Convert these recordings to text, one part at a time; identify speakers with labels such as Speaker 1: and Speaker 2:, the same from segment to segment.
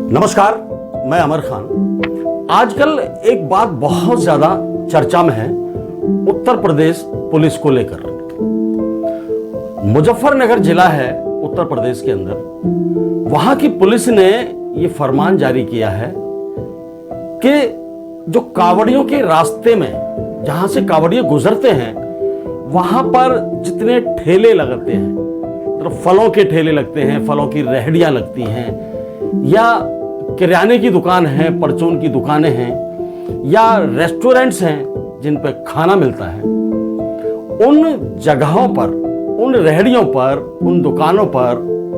Speaker 1: नमस्कार, मैं अमर खान। आजकल एक बात बहुत ज्यादा चर्चा में है उत्तर प्रदेश पुलिस को लेकर। मुजफ्फरनगर जिला है उत्तर प्रदेश के अंदर। वहां की पुलिस ने यह फरमान जारी किया है कि जो कांवड़ियों के रास्ते में जहां से कांवड़िए गुजरते हैं वहां पर जितने ठेले लगते हैं, मतलब फलों के ठेले लगते हैं, फलों की रेहड़ियां लगती हैं, या किराने की दुकान है, परचून की दुकानें हैं, या रेस्टोरेंट्स हैं जिन पर खाना मिलता है, उन जगहों पर, उन रेहड़ियों पर, उन दुकानों पर,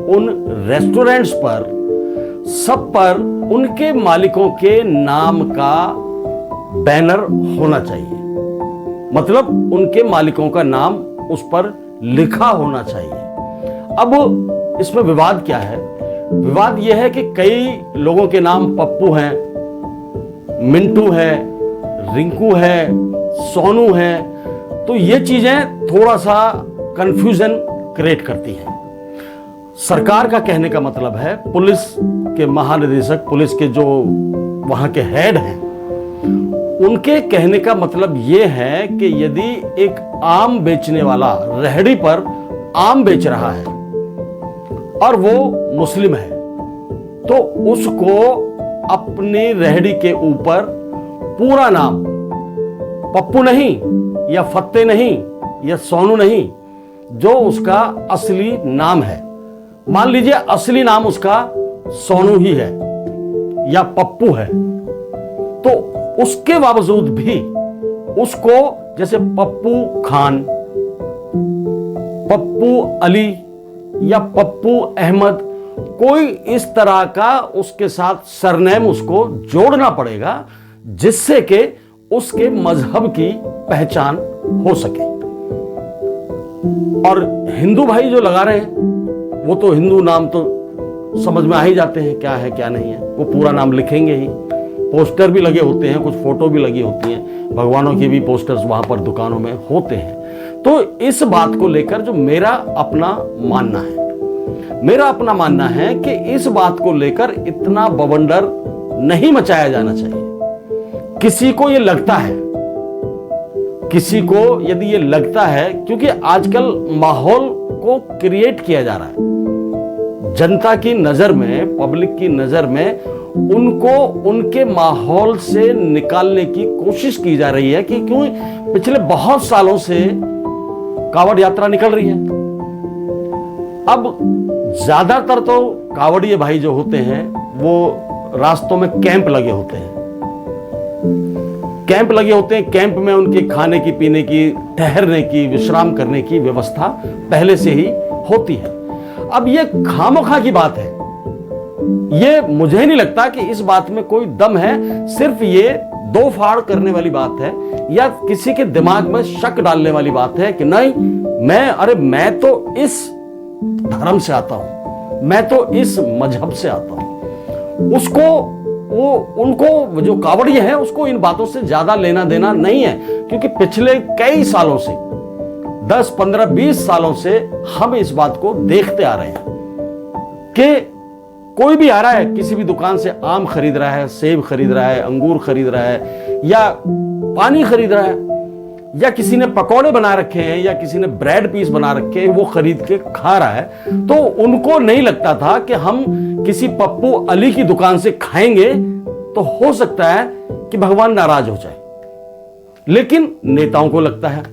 Speaker 1: उन रेस्टोरेंट्स पर, सब पर उनके मालिकों के नाम का बैनर होना चाहिए। मतलब उनके मालिकों का नाम उस पर लिखा होना चाहिए। अब इसमें विवाद क्या है? विवाद यह है कि कई लोगों के नाम पप्पू हैं, मिंटू है, रिंकू है, सोनू है, तो ये चीजें थोड़ा सा कंफ्यूजन क्रिएट करती हैं। सरकार का कहने का मतलब है, पुलिस के महानिदेशक, पुलिस के जो वहां के हेड हैं, उनके कहने का मतलब यह है कि यदि एक आम बेचने वाला रेहड़ी पर आम बेच रहा है और वो मुस्लिम है, तो उसको अपनी रेहड़ी के ऊपर पूरा नाम, पप्पू नहीं या फत्ते नहीं या सोनू नहीं, जो उसका असली नाम है, मान लीजिए असली नाम उसका सोनू ही है या पप्पू है, तो उसके बावजूद भी उसको जैसे पप्पू खान, पप्पू अली या पप्पू अहमद, कोई इस तरह का उसके साथ सरनेम उसको जोड़ना पड़ेगा जिससे कि उसके मजहब की पहचान हो सके। और हिंदू भाई जो लगा रहे हैं वो तो हिंदू नाम तो समझ में आ ही जाते हैं क्या है क्या नहीं है, वो पूरा नाम लिखेंगे ही। पोस्टर भी लगे होते हैं, कुछ फोटो भी लगी होती हैं, भगवानों के भी पोस्टर्स वहां पर दुकानों में होते हैं। तो इस बात को लेकर जो मेरा अपना मानना है कि इस बात को लेकर इतना बवंडर नहीं मचाया जाना चाहिए। किसी को ये लगता है, किसी को यदि ये लगता है, क्योंकि आजकल माहौल को क्रिएट किया जा रहा है जनता की नजर में, पब्लिक की नजर में, उनको उनके माहौल से निकालने की कोशिश की जा रही है कि क्यों पिछले बहुत सालों से कांवड़ यात्रा निकल रही है। अब ज्यादातर तो कांवड़िए भाई जो होते हैं वो रास्तों में कैंप लगे होते हैं, कैंप में उनके खाने की, पीने की, ठहरने की, विश्राम करने की व्यवस्था पहले से ही होती है। अब ये खामोखा की बात है, ये मुझे नहीं लगता कि इस बात में कोई दम है। सिर्फ ये दो फाड़ करने वाली बात है या किसी के दिमाग में शक डालने वाली बात है कि नहीं, मैं तो इस धर्म से आता हूं, मैं तो इस मजहब से आता हूं। उनको जो कांवड़िए हैं उसको इन बातों से ज्यादा लेना देना नहीं है, क्योंकि पिछले कई सालों से, 10, 15, 20 सालों से हम इस बात को देखते आ रहे हैं कि कोई भी आ रहा है, किसी भी दुकान से आम खरीद रहा है, सेब खरीद रहा है, अंगूर खरीद रहा है, या पानी खरीद रहा है, या किसी ने पकौड़े बना रखे हैं, या किसी ने ब्रेड पीस बना रखे हैं, वो खरीद के खा रहा है। तो उनको नहीं लगता था कि हम किसी पप्पू अली की दुकान से खाएंगे तो हो सकता है कि भगवान नाराज हो जाए। लेकिन नेताओं को लगता है,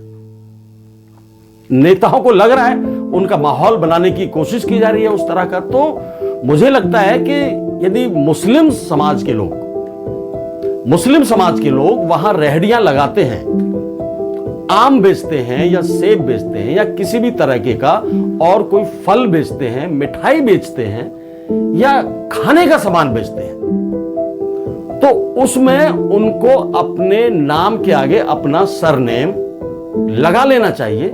Speaker 1: नेताओं को लग रहा है, उनका माहौल बनाने की कोशिश की जा रही है उस तरह का। तो मुझे लगता है कि यदि मुस्लिम समाज के लोग वहां रेहड़ियां लगाते हैं, आम बेचते हैं या सेब बेचते हैं या किसी भी तरह के का और कोई फल बेचते हैं, मिठाई बेचते हैं या खाने का सामान बेचते हैं, तो उसमें उनको अपने नाम के आगे अपना सरनेम लगा लेना चाहिए,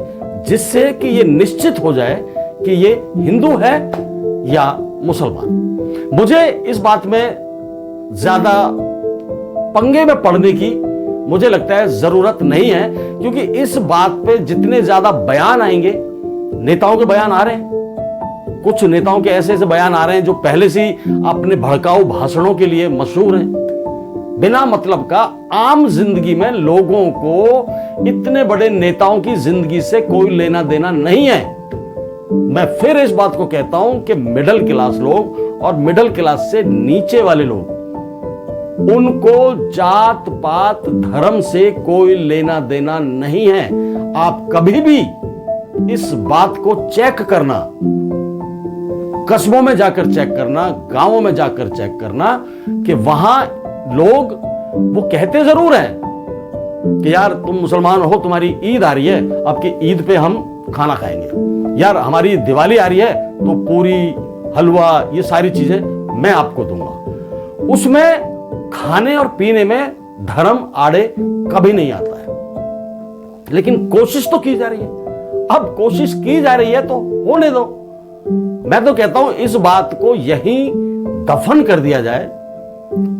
Speaker 1: जिससे कि ये निश्चित हो जाए कि ये हिंदू है या मुसलमान। मुझे इस बात में ज्यादा पंगे में पड़ने की मुझे लगता है जरूरत नहीं है, क्योंकि इस बात पे जितने ज्यादा बयान आएंगे, नेताओं के बयान आ रहे हैं, कुछ नेताओं के ऐसे ऐसे बयान आ रहे हैं जो पहले से ही अपने भड़काऊ भाषणों के लिए मशहूर हैं। बिना मतलब का आम जिंदगी में लोगों को इतने बड़े नेताओं की जिंदगी से कोई लेना देना नहीं है। मैं फिर इस बात को कहता हूं कि मिडिल क्लास लोग और मिडिल क्लास से नीचे वाले लोग, उनको जात पात धर्म से कोई लेना देना नहीं है। आप कभी भी इस बात को चेक करना, कस्बों में जाकर चेक करना, गांवों में जाकर चेक करना कि वहां लोग वो कहते जरूर हैं कि यार तुम मुसलमान हो, तुम्हारी ईद आ रही है, आपकी ईद पे हम खाना खाएंगे, यार हमारी दिवाली आ रही है तो पूरी हलवा ये सारी चीजें मैं आपको दूंगा। उसमें खाने और पीने में धर्म आड़े कभी नहीं आता है, लेकिन कोशिश तो की जा रही है। अब कोशिश की जा रही है तो होने दो। मैं तो कहता हूं इस बात को यहीं दफन कर दिया जाए,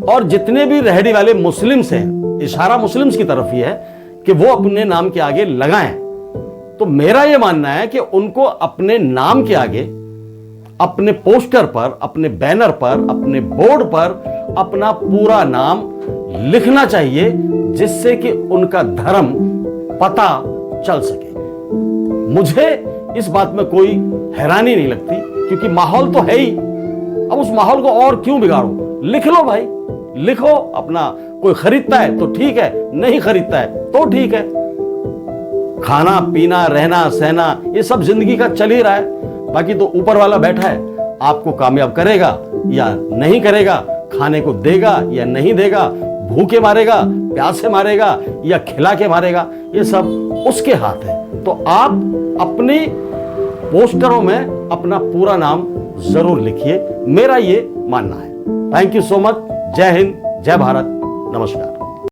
Speaker 1: और जितने भी रेहड़ी वाले मुस्लिम्स हैं, इशारा मुस्लिम्स की तरफ ही है कि वो अपने नाम के आगे लगाएं। तो मेरा यह मानना है कि उनको अपने नाम के आगे, अपने पोस्टर पर, अपने बैनर पर, अपने बोर्ड पर अपना पूरा नाम लिखना चाहिए, जिससे कि उनका धर्म पता चल सके। मुझे इस बात में कोई हैरानी नहीं लगती, क्योंकि माहौल तो है ही। अब उस माहौल को और क्यों बिगाड़ो? लिख लो भाई, लिखो अपना। कोई खरीदता है तो ठीक है, नहीं खरीदता है तो ठीक है। खाना पीना रहना सहना ये सब जिंदगी का चल ही रहा है। बाकी तो ऊपर वाला बैठा है, आपको कामयाब करेगा या नहीं करेगा, खाने को देगा या नहीं देगा, भूखे मारेगा, प्यासे मारेगा या खिला के मारेगा, ये सब उसके हाथ है। तो आप अपने पोस्टरों में अपना पूरा नाम जरूर लिखिए, मेरा ये मानना है। Thank you so much. जय हिंद, जय भारत, नमस्कार।